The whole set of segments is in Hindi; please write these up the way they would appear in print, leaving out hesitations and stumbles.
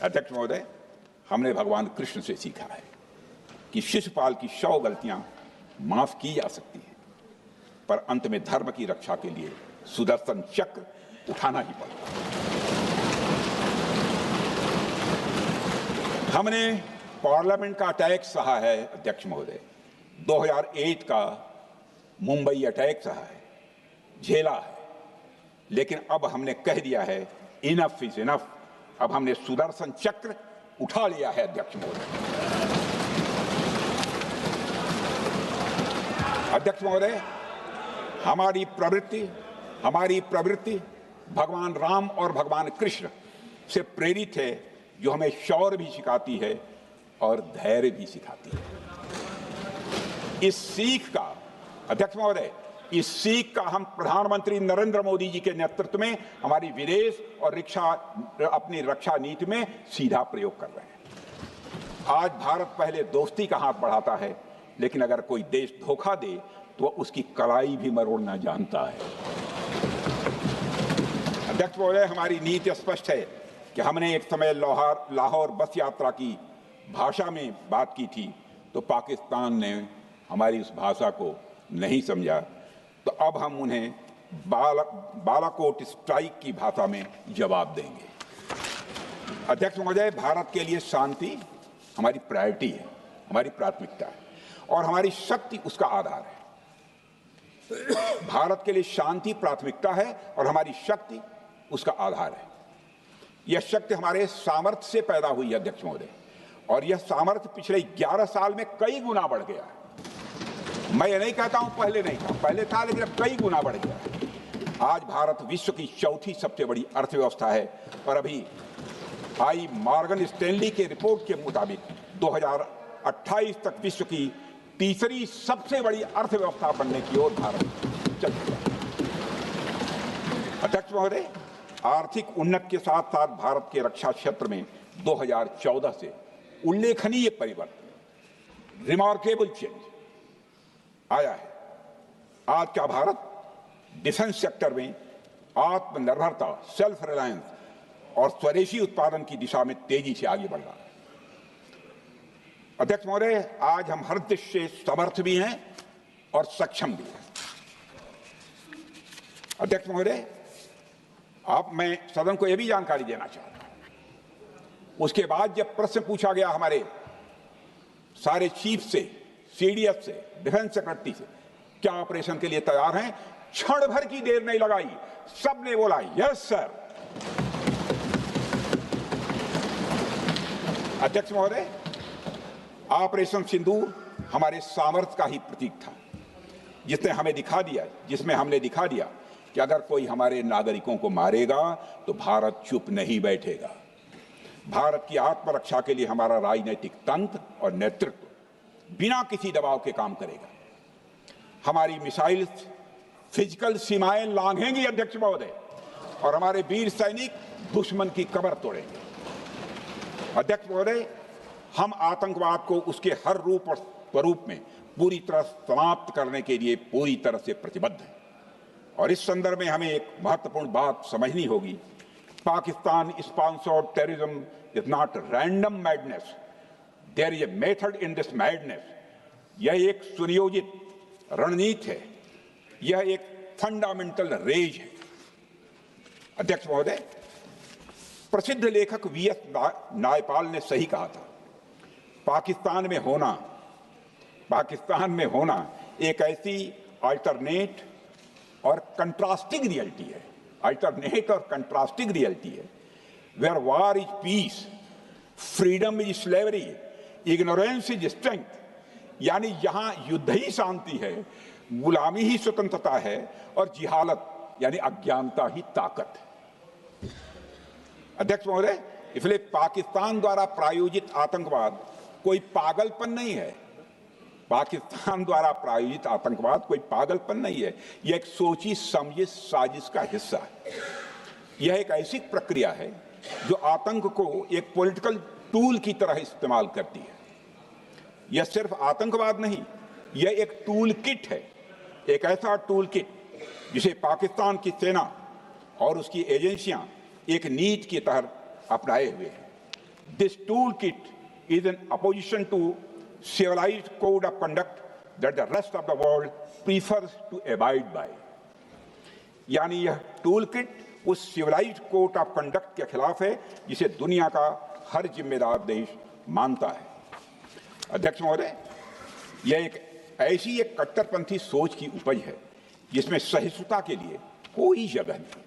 अध्यक्ष महोदय, हमने भगवान कृष्ण से सीखा है कि शिशुपाल की 100 गलतियां माफ की जा सकती हैं, पर अंत में धर्म की रक्षा के लिए सुदर्शन चक्र उठाना ही पड़ता। हमने पार्लियामेंट का अटैक सहा है अध्यक्ष महोदय, 2008 का मुंबई अटैक सहा है, झेला है, लेकिन अब हमने कह दिया है इनफ इज इनफ। अब हमने सुदर्शन चक्र उठा लिया है अध्यक्ष महोदय। अध्यक्ष महोदय, हमारी प्रवृत्ति भगवान राम और भगवान कृष्ण से प्रेरित है, जो हमें शौर्य भी सिखाती है और धैर्य भी सिखाती है। इस सीख का अध्यक्ष महोदय, इस सीख का हम प्रधानमंत्री नरेंद्र मोदी जी के नेतृत्व में हमारी विदेश और अपनी रक्षा नीति में सीधा प्रयोग कर रहे हैं। आज भारत पहले दोस्ती का हाथ बढ़ाता है, लेकिन अगर कोई देश धोखा दे तो उसकी कलाई भी मरोड़ना जानता है। अध्यक्ष महोदय, हमारी नीति स्पष्ट है कि हमने एक समय लाहौर बस यात्रा की भाषा में बात की थी, तो पाकिस्तान ने हमारी उस भाषा को नहीं समझा, तो अब हम उन्हें बालाकोट स्ट्राइक की भाषा में जवाब देंगे। अध्यक्ष महोदय, भारत के लिए शांति हमारी प्रायोरिटी है, हमारी प्राथमिकता है, और हमारी शक्ति उसका आधार है। भारत के लिए शांति प्राथमिकता है और हमारी शक्ति उसका आधार है। यह शक्ति हमारे सामर्थ्य से पैदा हुई है अध्यक्ष महोदय, और यह सामर्थ्य पिछले 11 साल में कई गुना बढ़ गया है। मैं ये नहीं कहता हूं पहले नहीं था, पहले था, लेकिन अब कई गुना बढ़ गया है। आज भारत विश्व की चौथी सबसे बड़ी अर्थव्यवस्था है, और अभी आई मॉर्गन स्टैनली के रिपोर्ट के मुताबिक 2028 तक विश्व की तीसरी सबसे बड़ी अर्थव्यवस्था बनने की ओर भारत चल रहा है। अध्यक्ष महोदय, आर्थिक उन्नति के साथ साथ भारत के रक्षा क्षेत्र में 2014 से उल्लेखनीय परिवर्तन, रिमार्केबल चेंज आया है। आज का भारत डिफेंस सेक्टर में आत्मनिर्भरता, सेल्फ रिलायंस और स्वदेशी उत्पादन की दिशा में तेजी से आगे बढ़ रहा है। अध्यक्ष महोदय, आज हम हर दृष्टि से समर्थ भी हैं और सक्षम भी हैं। अध्यक्ष महोदय, मैं सदन को यह भी जानकारी देना चाहता हूं, उसके बाद जब प्रश्न पूछा गया हमारे सारे चीफ से, सीडीएस से, डिफेंस सेक्रेटरी से, क्या ऑपरेशन के लिए तैयार हैं, क्षण भर की देर नहीं लगाई, सबने बोला यस सर। अध्यक्ष महोदय, ऑपरेशन सिंदूर हमारे सामर्थ्य का ही प्रतीक था, जिसमें हमने दिखा दिया कि अगर कोई हमारे नागरिकों को मारेगा तो भारत चुप नहीं बैठेगा। भारत की आत्मरक्षा के लिए हमारा राजनीतिक तंत्र और नेतृत्व बिना किसी दबाव के काम करेगा। हमारी मिसाइल फिजिकल सीमाएं लांघेंगी अध्यक्ष महोदय, और हमारे वीर सैनिक दुश्मन की कमर तोड़ेंगे। अध्यक्ष महोदय, हम आतंकवाद को उसके हर रूप और स्वरूप में पूरी तरह समाप्त करने के लिए पूरी तरह से प्रतिबद्ध हैं, और इस संदर्भ में हमें एक महत्वपूर्ण बात समझनी होगी। Pakistan sponsored terrorism is not random madness, there is a method in this madness. यह एक सुनियोजित रणनीति है, यह एक फंडामेंटल रेज है। अध्यक्ष महोदय, प्रसिद्ध लेखक वीएस नायपाल ने सही कहा था, पाकिस्तान में होना एक ऐसी अल्टरनेट और कंट्रास्टिंग रियलिटी है, where war is peace, freedom is slavery, ignorance is strength. यानी यहां युद्ध ही शांति है, गुलामी ही स्वतंत्रता है, और जिहालत यानी अज्ञानता ही ताकत है। अध्यक्ष महोदय, इसलिए पाकिस्तान द्वारा प्रायोजित आतंकवाद कोई पागलपन नहीं है। पाकिस्तान द्वारा प्रायोजित आतंकवाद कोई पागलपन नहीं है, यह एक सोची समझी साजिश का हिस्सा है। यह एक ऐसी प्रक्रिया है जो आतंक को एक पॉलिटिकल टूल की तरह इस्तेमाल करती है। यह सिर्फ आतंकवाद नहीं, यह एक टूल किट है, एक ऐसा टूल किट जिसे पाकिस्तान की सेना और उसकी एजेंसियां एक नीति के तहत अपनाए हुए हैं। This toolkit is in opposition to civilized code of conduct that the rest of the world prefers to abide by. यानी यह टूल किट उस सिविलाइज्ड कोड ऑफ कंडक्ट के खिलाफ है जिसे दुनिया का हर जिम्मेदार देश मानता है। अध्यक्ष महोदय, यह एक कट्टरपंथी सोच की उपज है जिसमें सहिष्णुता के लिए कोई जगह नहीं।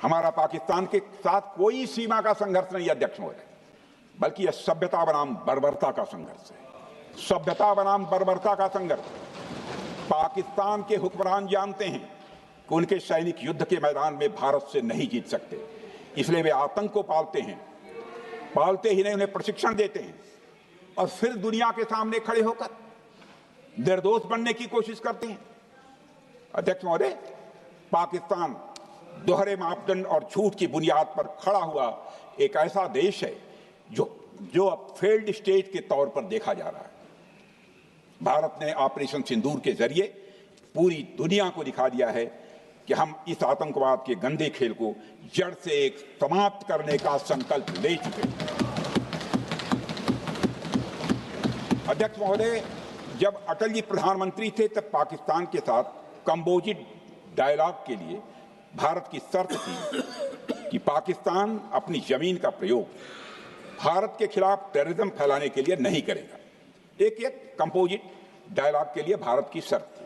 हमारा पाकिस्तान के साथ कोई सीमा का संघर्ष नहीं अध्यक्ष महोदय, बल्कि यह सभ्यता बनाम बर्बरता का संघर्ष है। सभ्यता बनाम बर्बरता का संघर्ष। पाकिस्तान के हुक्मरान जानते हैं कि उनके सैनिक युद्ध के मैदान में भारत से नहीं जीत सकते, इसलिए वे आतंक को पालते हैं। पालते ही नहीं, उन्हें प्रशिक्षण देते हैं और फिर दुनिया के सामने खड़े होकर निर्दोष बनने की कोशिश करते हैं। अध्यक्ष महोदय, पाकिस्तान दोहरे मापदंड और झूठ की बुनियाद पर खड़ा हुआ एक ऐसा देश है जो अब फेल्ड स्टेट के तौर पर देखा जा रहा है। भारत ने ऑपरेशन सिंदूर के जरिए पूरी दुनिया को दिखा दिया है कि हम इस आतंकवाद के गंदे खेल को जड़ से एक समाप्त करने का संकल्प ले चुके हैं। अध्यक्ष महोदय, जब अटल जी प्रधानमंत्री थे तब पाकिस्तान के साथ कंपोजिट डायलॉग के लिए भारत की शर्त थी कि पाकिस्तान अपनी जमीन का प्रयोग भारत के खिलाफ टेररिज्म फैलाने के लिए नहीं करेगा। एक कंपोजिट डायलॉग के लिए भारत की शर्त थी,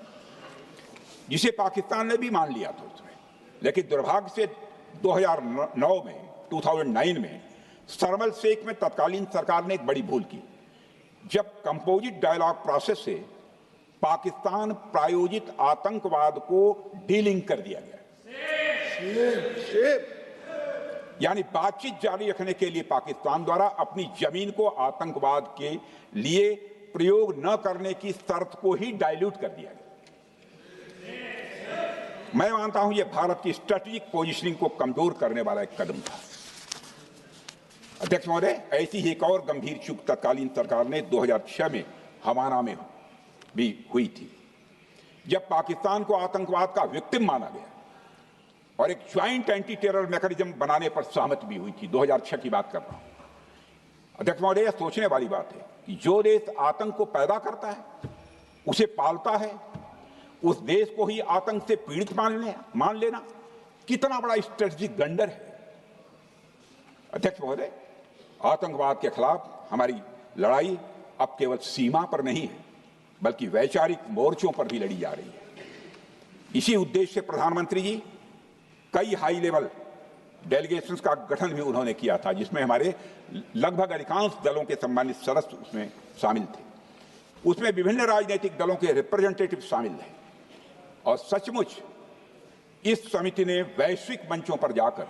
जिसे पाकिस्तान ने भी मान लिया था उसमें। लेकिन दुर्भाग्य से 2009 में शर्म शेख में तत्कालीन सरकार ने एक बड़ी भूल की, जब कंपोजिट डायलॉग प्रोसेस से पाकिस्तान प्रायोजित आतंकवाद को डीलिंक कर दिया गया। यानी बातचीत जारी रखने के लिए पाकिस्तान द्वारा अपनी जमीन को आतंकवाद के लिए प्रयोग न करने की शर्त को ही डाइल्यूट कर दिया गया। मैं मानता हूं यह भारत की स्ट्रेटेजिक पोजीशनिंग को कमजोर करने वाला एक कदम था। अध्यक्ष महोदय, ऐसी ही एक और गंभीर चूक तत्कालीन सरकार ने 2006 में हवाना में भी हुई थी, जब पाकिस्तान को आतंकवाद का विक्टिम माना गया और एक ज्वाइंट एंटी टेरर मैकेनिज्म बनाने पर सहमति भी हुई थी। 2006 की बात कर रहा हूं। अध्यक्ष महोदय, यह सोचने वाली बात है कि जो देश आतंक को पैदा करता है, उसे पालता है, उस देश को ही आतंक से पीड़ित मान लेना कितना बड़ा स्ट्रेटेजिक ब्लंडर है। अध्यक्ष महोदय, आतंकवाद के खिलाफ हमारी लड़ाई अब केवल सीमा पर नहीं है, बल्कि वैचारिक मोर्चों पर भी लड़ी जा रही है। इसी उद्देश्य से प्रधानमंत्री जी कई हाई लेवल डेलीगेशंस का गठन भी उन्होंने किया था, जिसमें हमारे लगभग अधिकांश दलों के सम्मानित सदस्य उसमें शामिल थे। उसमें विभिन्न राजनीतिक दलों के रिप्रेजेंटेटिव शामिल थे और सचमुच इस समिति ने वैश्विक मंचों पर जाकर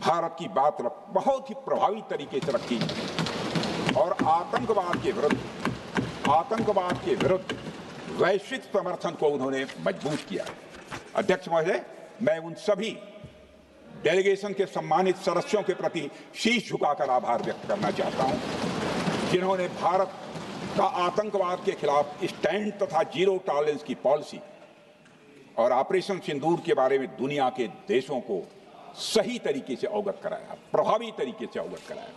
भारत की बात बहुत ही प्रभावी तरीके से रखी और आतंकवाद के विरुद्ध वैश्विक समर्थन को उन्होंने मजबूत किया। अध्यक्ष महोदय, मैं उन सभी डेलीगेशन के सम्मानित सदस्यों के प्रति शीश झुकाकर आभार व्यक्त करना चाहता हूं, जिन्होंने भारत का आतंकवाद के खिलाफ स्टैंड तथा जीरो टॉलरेंस की पॉलिसी और ऑपरेशन सिंदूर के बारे में दुनिया के देशों को सही तरीके से अवगत कराया, प्रभावी तरीके से अवगत कराया।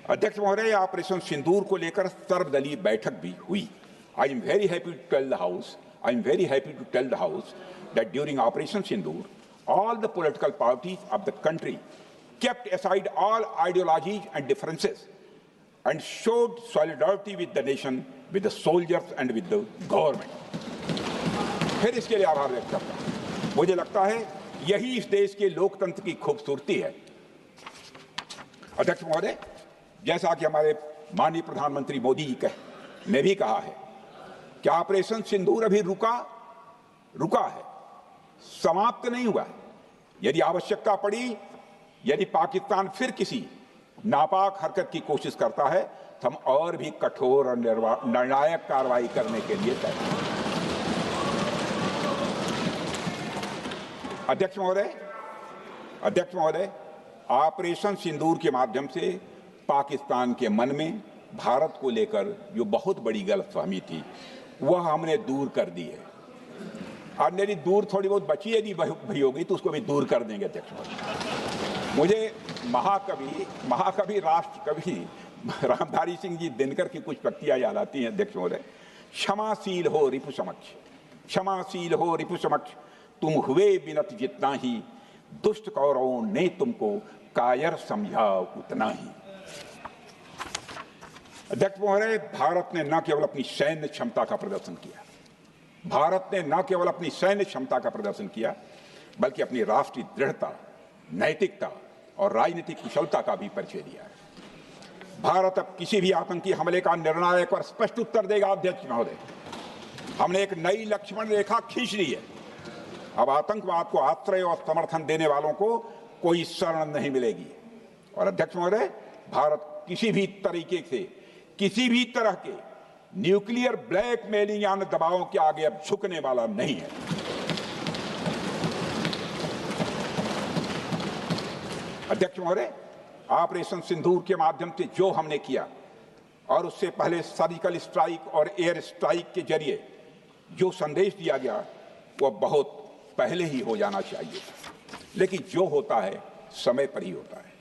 अध्यक्ष महोदय, ऑपरेशन सिंदूर को लेकर सर्वदलीय बैठक भी हुई। I am very happy to tell the house that during Operation Sindoor, all the political parties of the country kept aside all ideologies and differences and showed solidarity with the nation, with the soldiers and with the government. फिर इसके लिए आभार व्यक्त करता हूं। मुझे लगता है यही इस देश के लोकतंत्र की खूबसूरती है। अध्यक्ष महोदय, जैसा कि हमारे माननीय प्रधानमंत्री मोदी जी ने भी कहा है कि ऑपरेशन सिंदूर अभी रुका है, समाप्त नहीं हुआ है। यदि आवश्यकता पड़ी, यदि पाकिस्तान फिर किसी नापाक हरकत की कोशिश करता है, तो हम और भी कठोर और निर्णायक कार्रवाई करने के लिए तैयार हैं। अध्यक्ष महोदय, ऑपरेशन सिंदूर के माध्यम से पाकिस्तान के मन में भारत को लेकर जो बहुत बड़ी गलतफहमी थी, वह हमने दूर कर दी है। और यदि दूर थोड़ी बहुत बची यदि भी होगी तो उसको भी दूर कर देंगे। अध्यक्ष महोदय, मुझे महाकवि राष्ट्र कवि रामधारी सिंह जी दिनकर की कुछ पंक्तियां याद आती हैं अध्यक्ष महोदय। क्षमाशील हो रिपु समक्ष, क्षमाशील हो रिपु समक्ष, तुम हुए बिनत जितना ही, दुष्ट कौरवों ने तुमको कायर समझा उतना ही। अध्यक्ष महोदय, भारत ने न केवल अपनी सैन्य क्षमता का प्रदर्शन किया, भारत ने न केवल अपनी सैन्य क्षमता का प्रदर्शन किया, बल्कि अपनी राष्ट्रीय दृढ़ता, नैतिकता और राजनीतिक कुशलता का भी परिचय दिया है। भारत अब किसी भी आतंकी हमले का निर्णायक और स्पष्ट उत्तर देगा। अध्यक्ष महोदय, हमने एक नई लक्ष्मण रेखा खींच ली है। अब आतंकवाद को आश्रय और समर्थन देने वालों को कोई शरण नहीं मिलेगी। और अध्यक्ष महोदय, भारत किसी भी तरीके से, किसी भी तरह के न्यूक्लियर ब्लैकमेलिंग या दबावों के आगे अब झुकने वाला नहीं है। अध्यक्ष महोदय, ऑपरेशन सिंदूर के माध्यम से जो हमने किया और उससे पहले सर्जिकल स्ट्राइक और एयर स्ट्राइक के जरिए जो संदेश दिया गया वो बहुत पहले ही हो जाना चाहिए, लेकिन जो होता है समय पर ही होता है।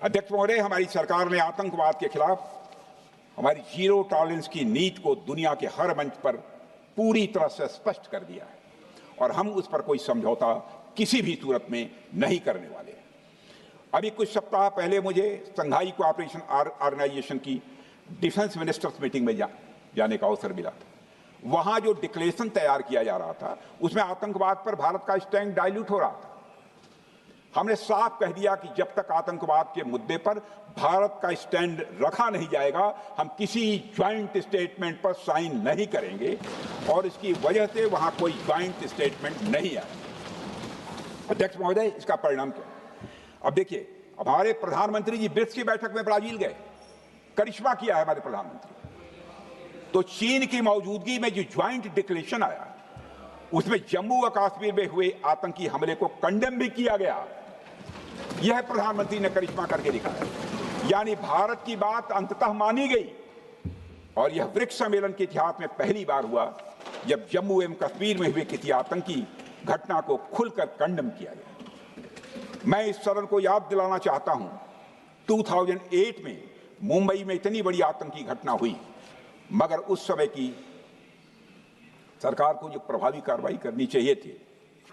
अध्यक्ष महोदय, हमारी सरकार ने आतंकवाद के खिलाफ हमारी जीरो टॉलरेंस की नीति को दुनिया के हर मंच पर पूरी तरह से स्पष्ट कर दिया है और हम उस पर कोई समझौता किसी भी सूरत में नहीं करने वाले। अभी कुछ सप्ताह पहले मुझे संघाई कोऑपरेशन ऑर्गेनाइजेशन की डिफेंस मिनिस्टर्स मीटिंग में जाने का अवसर मिला था। वहां जो डिक्लेरेशन तैयार किया जा रहा था उसमें आतंकवाद पर भारत का स्टैंड डाइल्यूट हो रहा था। हमने साफ कह दिया कि जब तक आतंकवाद के मुद्दे पर भारत का स्टैंड रखा नहीं जाएगा, हम किसी ज्वाइंट स्टेटमेंट पर साइन नहीं करेंगे और इसकी वजह से वहां कोई ज्वाइंट स्टेटमेंट नहीं आया। अध्यक्ष महोदय, इसका परिणाम क्या? अब देखिए, हमारे प्रधानमंत्री जी ब्रिक्स की बैठक में ब्राजील गए, करिश्मा किया है हमारे प्रधानमंत्री। तो चीन की मौजूदगी में जो ज्वाइंट डिक्लेरेशन आया उसमें जम्मू और कश्मीर में हुए आतंकी हमले को कंडेम भी किया गया। यह प्रधानमंत्री ने करिश्मा करके दिखाया। यानी भारत की बात अंततः मानी गई और यह ब्रिक्स सम्मेलन के इतिहास में पहली बार हुआ जब जम्मू एवं कश्मीर में हुए किसी आतंकी घटना को खुलकर कंडेम किया गया। मैं इस सदन को याद दिलाना चाहता हूं, 2008 में मुंबई में इतनी बड़ी आतंकी घटना हुई, मगर उस समय की सरकार को जो प्रभावी कार्रवाई करनी चाहिए थी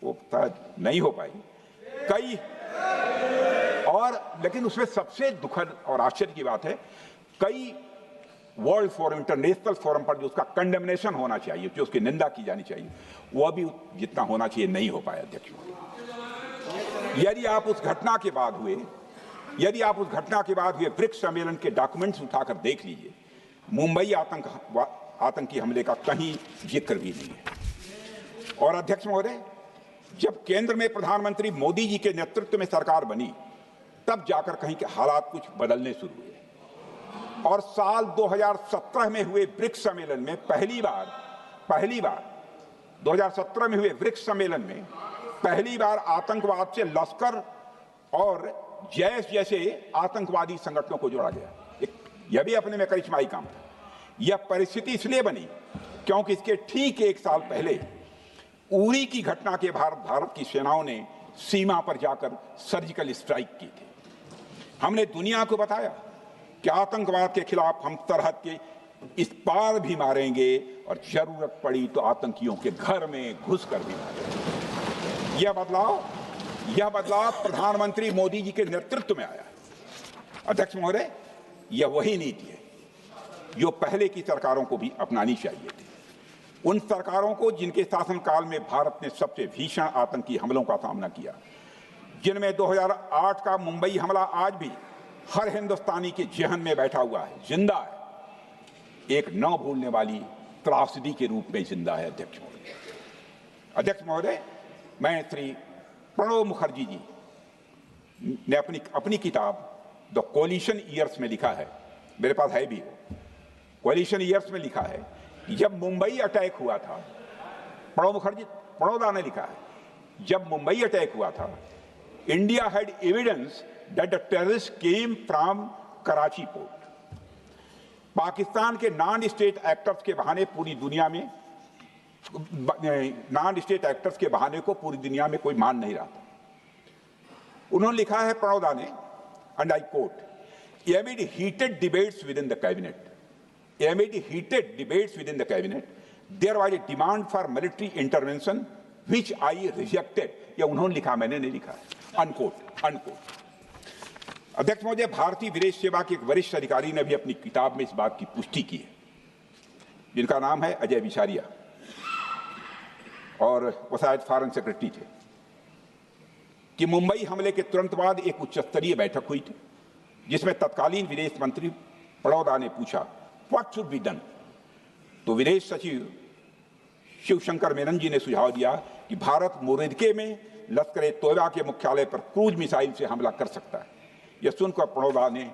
वो नहीं हो पाई। लेकिन उसमें सबसे दुखद और आश्चर्य की बात है, कई वर्ल्ड फोरम, इंटरनेशनल फोरम पर जो उसका कंडेमनेशन होना चाहिए, जो उसकी निंदा की जानी चाहिए, वह भी जितना होना चाहिए नहीं हो पाया। अध्यक्ष, यदि आप उस घटना के बाद हुए ब्रिक्स सम्मेलन के डॉक्यूमेंट्स उठाकर देख लीजिए, मुंबई आतंकी हमले का कहीं जिक्र भी नहीं है। और अध्यक्ष महोदय, जब केंद्र में प्रधानमंत्री मोदी जी के नेतृत्व में सरकार बनी, तब जाकर कहीं के हालात कुछ बदलने शुरू हुए और साल 2017 में हुए ब्रिक्स सम्मेलन में पहली बार 2017 में हुए ब्रिक्स सम्मेलन में पहली बार आतंकवाद से लश्कर और जैश जैसे आतंकवादी संगठनों को जोड़ा गया। यह भी अपने में करिश्माई काम था। यह परिस्थिति इसलिए बनी क्योंकि इसके ठीक एक साल पहले उरी की घटना के भारत की सेनाओं ने सीमा पर जाकर सर्जिकल स्ट्राइक की थी। हमने दुनिया को बताया कि आतंकवाद के खिलाफ हम सरहद के इस पार भी मारेंगे और जरूरत पड़ी तो आतंकियों के घर में घुसकर भी मारेंगे। यह बदलाव प्रधानमंत्री मोदी जी के नेतृत्व में आया। अध्यक्ष महोदय, यह वही नीति है जो पहले की सरकारों को भी अपनानी चाहिए थी। उन सरकारों को जिनके शासनकाल में भारत ने सबसे भीषण आतंकी हमलों का सामना किया, जिनमें 2008 का मुंबई हमला आज भी हर हिंदुस्तानी के जेहन में बैठा हुआ है, जिंदा है, एक न भूलने वाली त्रासदी के रूप में जिंदा है। अध्यक्ष महोदय, मैं श्री प्रणब मुखर्जी जी ने अपनी किताब द कोलिशन ईयर्स में लिखा है, मेरे पास है भी, कोलिशन ईयर्स में लिखा है कि जब मुंबई अटैक हुआ था, प्रणब ने लिखा है, जब मुंबई अटैक हुआ था, India had evidence that the terrorist came from Karachi port. Pakistan के नॉन स्टेट एक्टर्स के बहाने पूरी दुनिया में कोई मान नहीं रहा था। उन्होंने लिखा है, प्रणब ने, and I quote, amid heated debates within the cabinet, there was a demand for military intervention which I rejected. ये उन्होंने लिखा, मैंने नहीं लिखा, अनकोट। अध्यक्ष महोदय, भारतीय विदेश सेवा के एक वरिष्ठ अधिकारी ने भी अपनी किताब में इस बात की पुष्टि की है, जिनका नाम है अजय विसारिया, और वो शायद फॉरेन सेक्रेटरी थे, कि मुंबई हमले के तुरंत बाद एक उच्च स्तरीय बैठक हुई थी, जिसमें तत्कालीन विदेश मंत्री पड़ौदा ने पूछा, व्हाट शुड बी डन? तो विदेश सचिव शिवशंकर मेनन जी ने सुझाव दिया कि भारत मोरदके में लश्कर-ए-तोयबा के मुख्यालय पर क्रूज मिसाइल से हमला कर सकता है। यह सुनकर पड़ौदा ने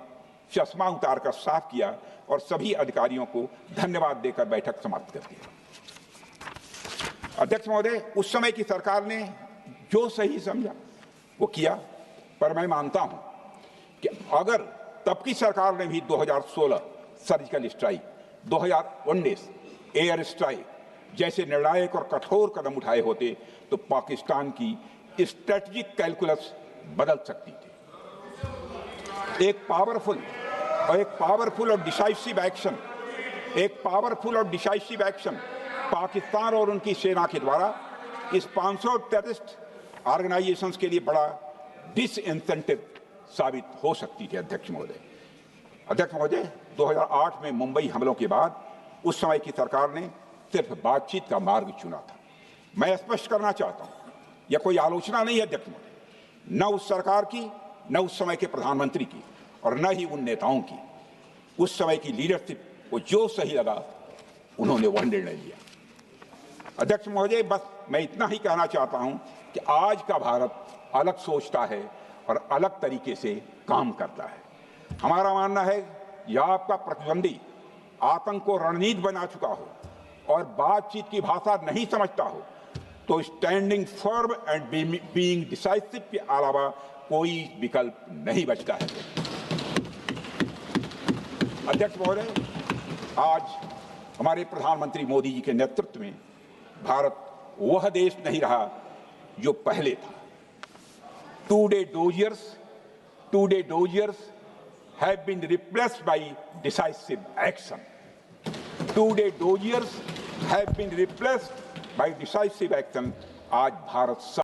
चश्मा उतारकर साफ किया और सभी अधिकारियों को धन्यवाद देकर बैठक समाप्त कर दी। अध्यक्ष महोदय, उस समय की सरकार ने जो सही समझा वो किया, पर मैं मानता हूं कि अगर तब की सरकार ने भी 2016 सर्जिकल स्ट्राइक, 2019 एयर स्ट्राइक जैसे निर्णायक और कठोर कदम उठाए होते तो पाकिस्तान की स्ट्रेटेजिक कैलकुलस बदल सकती थी। एक पावरफुल और डिसाइसिव एक्शन पाकिस्तान और उनकी सेना के द्वारा इस 500 टेररिस्ट ऑर्गेनाइजेशंस के लिए बड़ा डिसइंसेंटिव साबित हो सकती थी। अध्यक्ष महोदय, 2008 में मुंबई हमलों के बाद उस समय की सरकार ने सिर्फ बातचीत का मार्ग चुना था। मैं स्पष्ट करना चाहता हूं, यह कोई आलोचना नहीं है अध्यक्ष महोदय, न उस सरकार की, न उस समय के प्रधानमंत्री की, और न ही उन नेताओं की। उस समय की लीडरशिप को जो सही लगा उन्होंने वह निर्णय लिया। अध्यक्ष महोदय, बस मैं इतना ही कहना चाहता हूं कि आज का भारत अलग सोचता है और अलग तरीके से काम करता है। हमारा मानना है यह आपका प्रतिद्वंदी आतंक को रणनीति बना चुका हो और बातचीत की भाषा नहीं समझता हो तो standing firm and being decisive के अलावा कोई विकल्प नहीं बचता है। अध्यक्ष महोदय, आज हमारे प्रधानमंत्री मोदी जी के नेतृत्व में भारत वह देश नहीं रहा जो पहले था। Today doziers have been replaced by decisive action. आज भारत